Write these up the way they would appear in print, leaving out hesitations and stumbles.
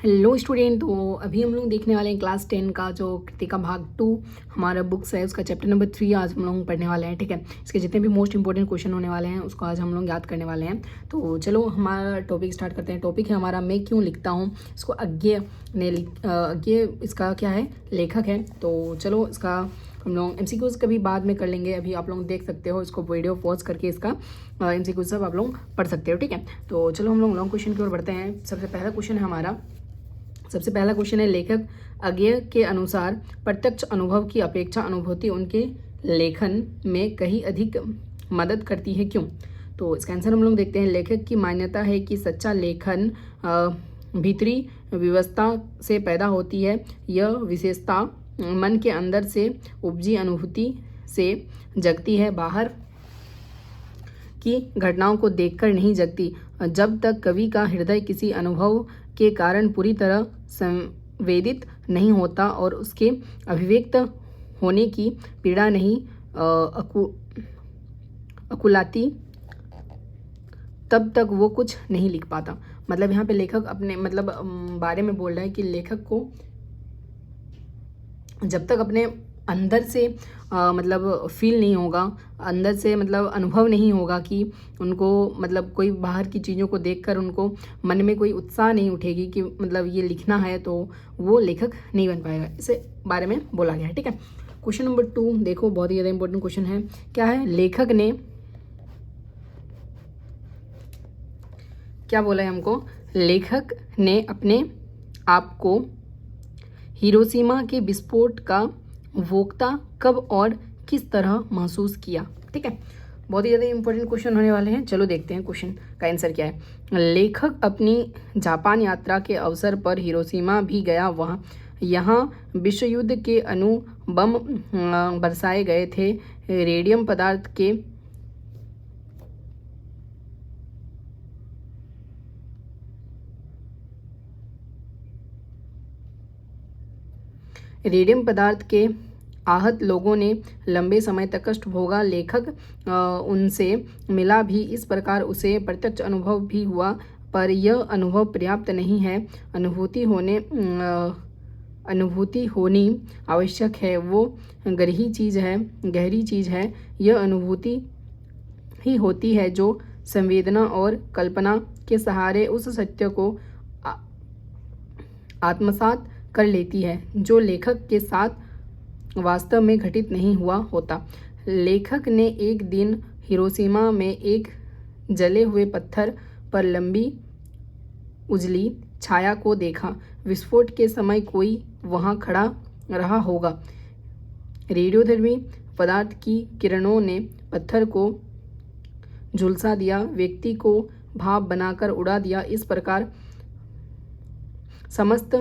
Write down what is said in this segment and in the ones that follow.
Hello student. तो अभी हम लोग देखने वाले हैं क्लास 10 का जो कृतिका भाग 2 हमारा बुक्स है, उसका चैप्टर नंबर 3 आज हम लोग पढ़ने वाले हैं। ठीक है, इसके जितने भी मोस्ट इंपॉर्टेंट क्वेश्चन होने वाले हैं उसको आज हम लोग याद करने वाले हैं। तो चलो हमारा टॉपिक स्टार्ट करते हैं। टॉपिक है हमारा मैं क्यों लिखता हूँ। इसको अज्ञे ने अज्ञे इसका क्या है, लेखक है। तो चलो इसका हम लोग MCQs कभी बाद में कर लेंगे। अभी आप लोग देख सकते हो, इसको वीडियो पॉज करके इसका MCQs सब आप लोग पढ़ सकते हो। ठीक है, तो चलो हम लोग लॉन्ग क्वेश्चन की ओर बढ़ते हैं। सबसे पहला क्वेश्चन है हमारा, सबसे पहला क्वेश्चन है लेखक अज्ञे के अनुसार प्रत्यक्ष अनुभव की अपेक्षा अनुभूति उनके लेखन में कहीं अधिक मदद करती है, क्यों। तो इसका आंसर हम लोग देखते हैं। लेखक की मान्यता है कि सच्चा लेखन भीतरी व्यवस्था से पैदा होती है। यह विशेषता मन के अंदर से उपजी अनुभूति से जगती है, बाहर की घटनाओं को देखकर नहीं जगती। जब तक कवि का हृदय किसी अनुभव के कारण पूरी तरह संवेदित नहीं होता और उसके अभिव्यक्त होने की पीड़ा नहीं अकुलाती, तब तक वो कुछ नहीं लिख पाता। मतलब यहाँ पे लेखक अपने बारे में बोल रहा है कि लेखक को जब तक अपने अंदर से फील नहीं होगा, अंदर से अनुभव नहीं होगा कि उनको कोई बाहर की चीज़ों को देखकर उनको मन में कोई उत्साह नहीं उठेगी कि ये लिखना है, तो वो लेखक नहीं बन पाएगा। इसे बारे में बोला गया है। ठीक है, क्वेश्चन नंबर 2 देखो, बहुत ही ज़्यादा इंपॉर्टेंट क्वेश्चन है। क्या है, लेखक ने क्या बोला है हमको, लेखक ने अपने आप को हिरोशिमा के विस्फोट का वक्ता कब और किस तरह महसूस किया। ठीक है, बहुत ही ज़्यादा इंपॉर्टेंट क्वेश्चन होने वाले हैं। चलो देखते हैं क्वेश्चन का आंसर क्या है। लेखक अपनी जापान यात्रा के अवसर पर हिरोशिमा भी गया। वहाँ यहाँ विश्व युद्ध के अणु बम बरसाए गए थे। रेडियम पदार्थ के आहत लोगों ने लंबे समय तक कष्ट भोगा। लेखक उनसे मिला भी, इस प्रकार उसे प्रत्यक्ष अनुभव भी हुआ, पर यह अनुभव पर्याप्त नहीं है। अनुभूति होनी आवश्यक है। वो गहरी चीज़ है। यह अनुभूति ही होती है जो संवेदना और कल्पना के सहारे उस सत्य को आत्मसात कर लेती है जो लेखक के साथ वास्तव में घटित नहीं हुआ होता। लेखक ने एक दिन हिरोशिमा में एक जले हुए पत्थर पर लंबी उजली छाया को देखा। विस्फोट के समय कोई वहां खड़ा रहा होगा। रेडियोधर्मी पदार्थ की किरणों ने पत्थर को झुलसा दिया, व्यक्ति को भाप बनाकर उड़ा दिया। इस प्रकार समस्त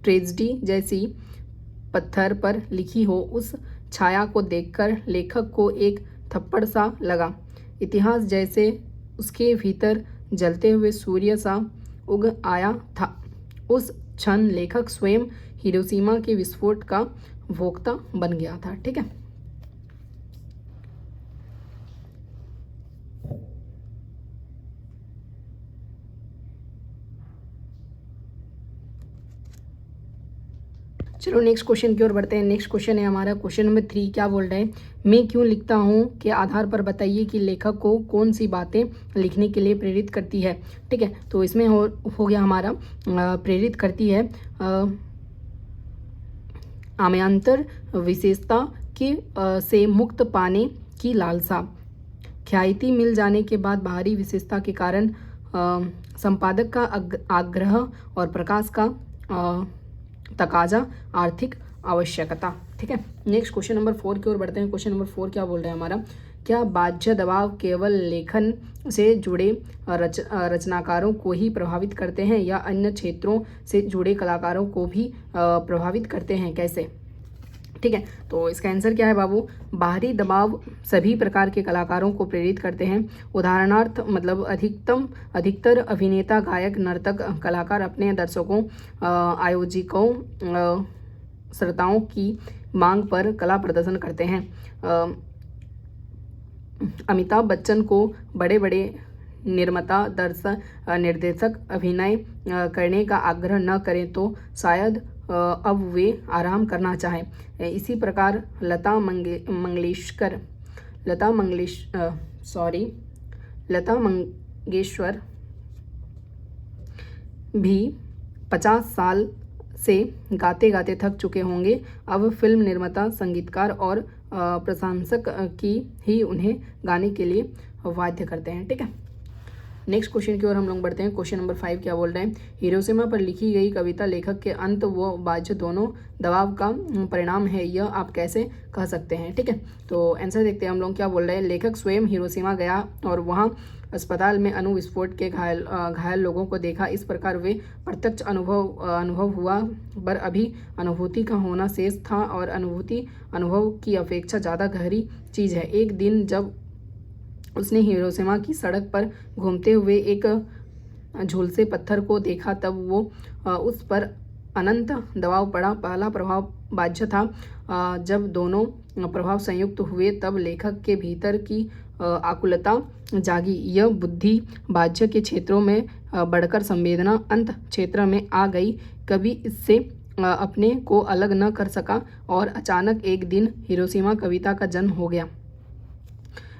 ट्रेजेडी जैसी पत्थर पर लिखी हो उस छाया को देखकर लेखक को एक थप्पड़ सा लगा। इतिहास जैसे उसके भीतर जलते हुए सूर्य सा उग आया था। उस क्षण लेखक स्वयं हिरोशिमा के विस्फोट का वक्ता बन गया था। ठीक है, चलो नेक्स्ट क्वेश्चन की ओर बढ़ते हैं। नेक्स्ट क्वेश्चन है हमारा क्वेश्चन नंबर 3। क्या बोल रहे हैं, मैं क्यों लिखता हूँ के आधार पर बताइए कि लेखक को कौन सी बातें लिखने के लिए प्रेरित करती है। ठीक है, तो इसमें हो गया हमारा प्रेरित करती है आमयांतर विशेषता की से मुक्त पाने की लालसा। ख्याति मिल जाने के बाद बाहरी विशेषता के कारण संपादक का आग्रह और प्रकाश का तकाजा, आर्थिक आवश्यकता। ठीक है, नेक्स्ट क्वेश्चन नंबर 4 की ओर बढ़ते हैं। क्वेश्चन नंबर 4 क्या बोल रहे हैं हमारा, क्या बाह्य दबाव केवल लेखन से जुड़े रचनाकारों को ही प्रभावित करते हैं या अन्य क्षेत्रों से जुड़े कलाकारों को भी प्रभावित करते हैं, कैसे। ठीक है, तो इसका आंसर क्या है बाबू, बाहरी दबाव सभी प्रकार के कलाकारों को प्रेरित करते हैं। उदाहरणार्थ अधिकतर अभिनेता, गायक, नर्तक, कलाकार अपने दर्शकों, आयोजकों, श्रोताओं की मांग पर कला प्रदर्शन करते हैं। अमिताभ बच्चन को बड़े बड़े निर्माता, निर्देशक अभिनय करने का आग्रह न करें तो शायद अब वे आराम करना चाहें। इसी प्रकार लता मंगेशकर भी 50 साल से गाते गाते थक चुके होंगे। अब फिल्म निर्माता, संगीतकार और प्रशंसक की ही उन्हें गाने के लिए बाध्य करते हैं। ठीक है, नेक्स्ट क्वेश्चन की ओर हम लोग बढ़ते हैं। क्वेश्चन नंबर 5 क्या बोल रहे हैं? हिरोशिमा पर लिखी गई कविता लेखक के अंत व बाह्य दोनों दबाव का परिणाम है, यह आप कैसे कह सकते हैं? ठीक है, तो आंसर देखते हैं हम लोग क्या बोल रहे हैं। लेखक स्वयं हिरोशिमा गया और वहां अस्पताल में अणु विस्फोट के घायल लोगों को देखा। इस प्रकार वे प्रत्यक्ष अनुभव हुआ, पर अभी अनुभूति का होना शेष था और अनुभूति अनुभव की अपेक्षा ज़्यादा गहरी चीज़ है। एक दिन जब उसने हिरोशिमा की सड़क पर घूमते हुए एक झुलसे पत्थर को देखा, तब वो उस पर अनंत दबाव पड़ा। पहला प्रभाव बाह्य था। जब दोनों प्रभाव संयुक्त हुए तब लेखक के भीतर की आकुलता जागी। यह बुद्धि बाह्य के क्षेत्रों में बढ़कर संवेदना अंत क्षेत्र में आ गई। कभी इससे अपने को अलग न कर सका और अचानक एक दिन हिरोशिमा कविता का जन्म हो गया।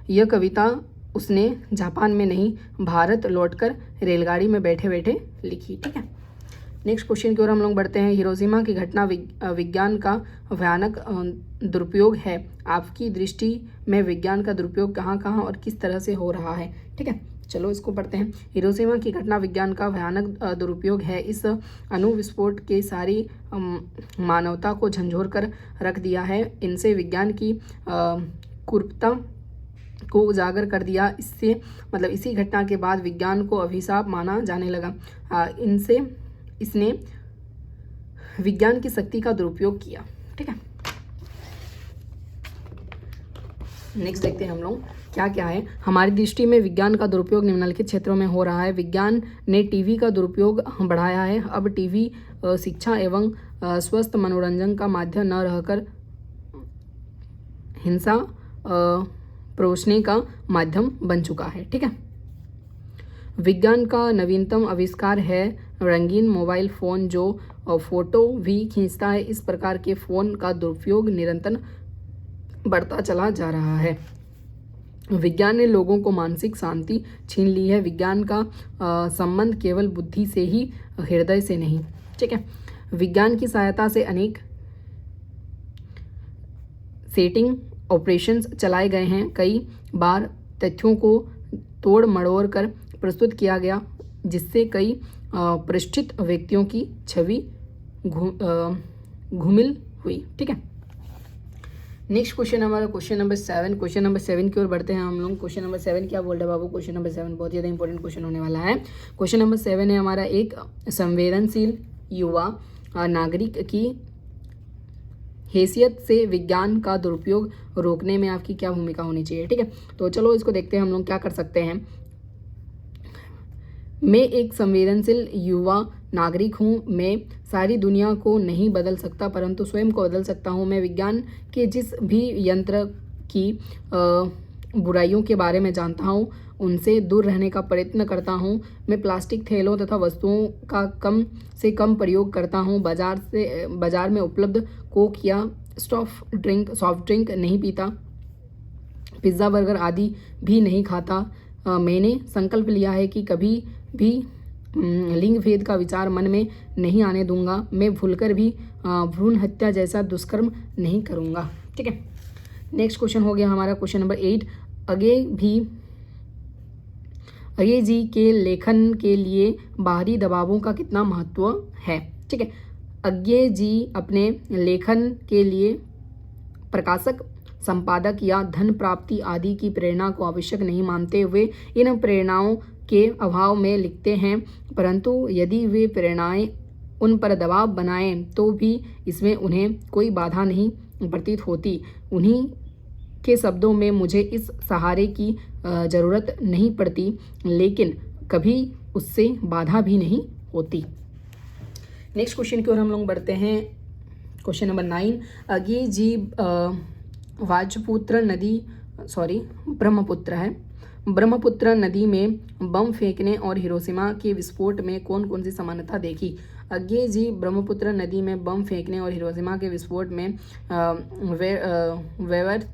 यह कविता उसने जापान में नहीं, भारत लौटकर रेलगाड़ी में बैठे बैठे लिखी। ठीक है, नेक्स्ट क्वेश्चन की ओर हम लोग बढ़ते हैं। हिरोशिमा की घटना विज्ञान का भयानक दुरुपयोग है। आपकी दृष्टि में विज्ञान का दुरुपयोग कहाँ कहाँ और किस तरह से हो रहा है? ठीक है, चलो इसको पढ़ते हैं। हिरोशिमा की घटना विज्ञान का भयानक दुरुपयोग है। इस अणु विस्फोट के सारी मानवता को झंझोर कर रख दिया है। इनसे विज्ञान की कुरूपता को उजागर कर दिया। इसी घटना के बाद विज्ञान को अभिशाप माना जाने लगा। इसने विज्ञान की शक्ति का दुरुपयोग किया। ठीक है, नेक्स्ट देखते हैं हम लोग क्या क्या है। हमारी दृष्टि में विज्ञान का दुरुपयोग निम्नलिखित क्षेत्रों में हो रहा है। विज्ञान ने टीवी का दुरुपयोग बढ़ाया है। अब टीवी शिक्षा एवं स्वस्थ मनोरंजन का माध्यम न रहकर हिंसा परोसने का माध्यम बन चुका है। ठीक है, विज्ञान का नवीनतम आविष्कार है रंगीन मोबाइल फ़ोन, जो फोटो भी खींचता है। इस प्रकार के फ़ोन का दुरुपयोग निरंतर बढ़ता चला जा रहा है। विज्ञान ने लोगों को मानसिक शांति छीन ली है। विज्ञान का संबंध केवल बुद्धि से ही, हृदय से नहीं। ठीक है, विज्ञान की सहायता से अनेक सेटिंग ऑपरेशंस चलाए गए हैं। कई बार तथ्यों को तोड़ मड़ोड़ कर प्रस्तुत किया गया, जिससे कई प्रतिष्ठित व्यक्तियों की छवि घुमिल हुई। ठीक है, नेक्स्ट क्वेश्चन हमारा क्वेश्चन नंबर 7। क्वेश्चन नंबर 7 की ओर बढ़ते हैं हम लोग। क्वेश्चन नंबर 7 क्या बोल रहे हैं बाबू? क्वेश्चन नंबर 7 बहुत ज़्यादा इंपॉर्टेंट क्वेश्चन होने वाला है। क्वेश्चन नंबर 7 है हमारा, एक संवेदनशील युवा नागरिक की हैसियत से विज्ञान का दुरुपयोग रोकने में आपकी क्या भूमिका होनी चाहिए? ठीक है, तो चलो इसको देखते हैं हम लोग क्या कर सकते हैं। मैं एक संवेदनशील युवा नागरिक हूँ। मैं सारी दुनिया को नहीं बदल सकता, परंतु स्वयं को बदल सकता हूँ। मैं विज्ञान के जिस भी यंत्र की बुराइयों के बारे में जानता हूँ, उनसे दूर रहने का प्रयत्न करता हूँ। मैं प्लास्टिक थैलों तथा वस्तुओं का कम से कम प्रयोग करता हूँ। बाजार में उपलब्ध कोक या सॉफ्ट ड्रिंक नहीं पीता। पिज़्ज़ा, बर्गर आदि भी नहीं खाता। मैंने संकल्प लिया है कि कभी भी लिंग भेद का विचार मन में नहीं आने दूंगा। मैं भूलकर भी भ्रूण हत्या जैसा दुष्कर्म नहीं करूंगा। ठीक है, नेक्स्ट क्वेश्चन हो गया हमारा क्वेश्चन नंबर 8। अजय जी के लेखन के लिए बाहरी दबावों का कितना महत्व है? ठीक है, अजय जी अपने लेखन के लिए प्रकाशक, संपादक या धन प्राप्ति आदि की प्रेरणा को आवश्यक नहीं मानते हुए इन प्रेरणाओं के अभाव में लिखते हैं, परंतु यदि वे प्रेरणाएं उन पर दबाव बनाएं तो भी इसमें उन्हें कोई बाधा नहीं प्रतीत होती। उन्हीं के शब्दों में, मुझे इस सहारे की ज़रूरत नहीं पड़ती, लेकिन कभी उससे बाधा भी नहीं होती। नेक्स्ट क्वेश्चन की ओर हम लोग बढ़ते हैं। Question number 9। अजय जी ब्रह्मपुत्र ब्रह्मपुत्र नदी में बम फेंकने और हिरोशिमा के विस्फोट में कौन कौन सी समानता देखी? अज्ञे जी, ब्रह्मपुत्र नदी में बम फेंकने और हिरोशिमा के विस्फोट में व्यर्थ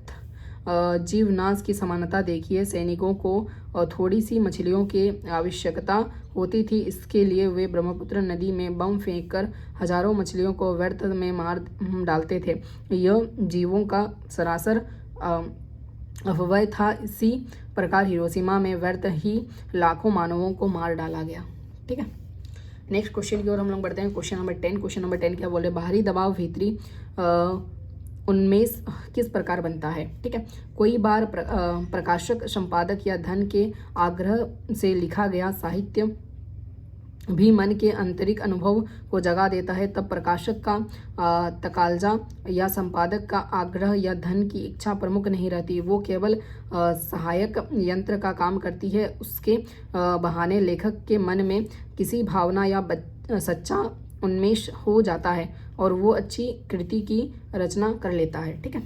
जीवनाश की समानता देखी है। सैनिकों को थोड़ी सी मछलियों की आवश्यकता होती थी, इसके लिए वे ब्रह्मपुत्र नदी में बम फेंककर हजारों मछलियों को व्यर्थ में मार डालते थे। यह जीवों का सरासर अफवाह था। इसी प्रकार हिरोशिमा में व्यर्थ ही लाखों मानवों को मार डाला गया। ठीक है, नेक्स्ट क्वेश्चन की ओर हम लोग बढ़ते हैं। Question number 10। क्वेश्चन नंबर 10 क्या बोल रहे हैं? बाहरी दबाव भीतरी उन्मेष किस प्रकार बनता है? ठीक है, कोई बार प्रकाशक, संपादक या धन के आग्रह से लिखा गया साहित्य भी मन के आंतरिक अनुभव को जगा देता है, तब प्रकाशक का तकालजा या संपादक का आग्रह या धन की इच्छा प्रमुख नहीं रहती, वो केवल सहायक यंत्र का काम करती है। उसके बहाने लेखक के मन में किसी भावना या सच्चा उन्मेष हो जाता है और वो अच्छी कृति की रचना कर लेता है। ठीक है,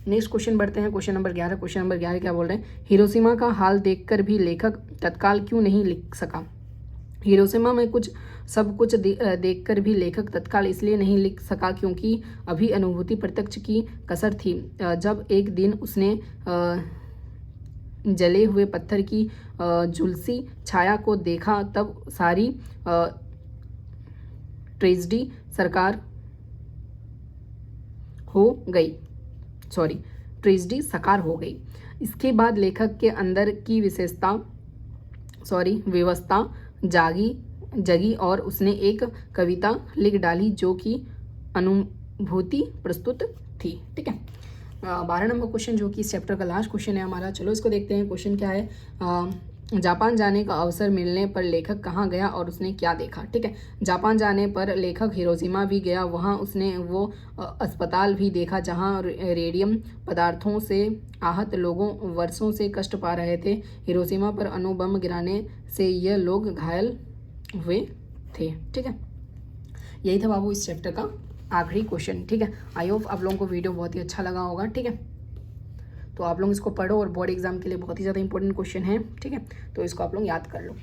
नेक्स्ट क्वेश्चन बढ़ते हैं। Question number 11। क्वेश्चन नंबर 11 क्या बोल रहे हैं? हिरोशिमा का हाल देखकर भी लेखक तत्काल क्यों नहीं लिख सका? हिरोशिमा में सब कुछ देखकर भी लेखक तत्काल इसलिए नहीं लिख सका क्योंकि अभी अनुभूति प्रत्यक्ष की कसर थी। जब एक दिन उसने जले हुए पत्थर की झुलसी छाया को देखा, तब सारी ट्रेजेडी साकार हो गई। इसके बाद लेखक के अंदर की व्यवस्था जगी और उसने एक कविता लिख डाली जो कि अनुभूति प्रस्तुत थी। ठीक है, 12 नंबर क्वेश्चन जो कि इस चैप्टर का लास्ट क्वेश्चन है हमारा। चलो इसको देखते हैं। क्वेश्चन क्या है? जापान जाने का अवसर मिलने पर लेखक कहाँ गया और उसने क्या देखा? ठीक है, जापान जाने पर लेखक हिरोशिमा भी गया। वहाँ उसने वो अस्पताल भी देखा जहाँ रेडियम पदार्थों से आहत लोगों वर्षों से कष्ट पा रहे थे। हिरोशिमा पर अणु बम गिराने से ये लोग घायल हुए थे। ठीक है, यही था बाबू इस चैप्टर का आखिरी क्वेश्चन। ठीक है, आई होप आप लोगों को वीडियो बहुत ही अच्छा लगा होगा। ठीक है, तो आप लोग इसको पढ़ो और बोर्ड एग्जाम के लिए बहुत ही ज़्यादा इंपॉर्टेंट क्वेश्चन है। ठीक है, तो इसको आप लोग याद कर लो।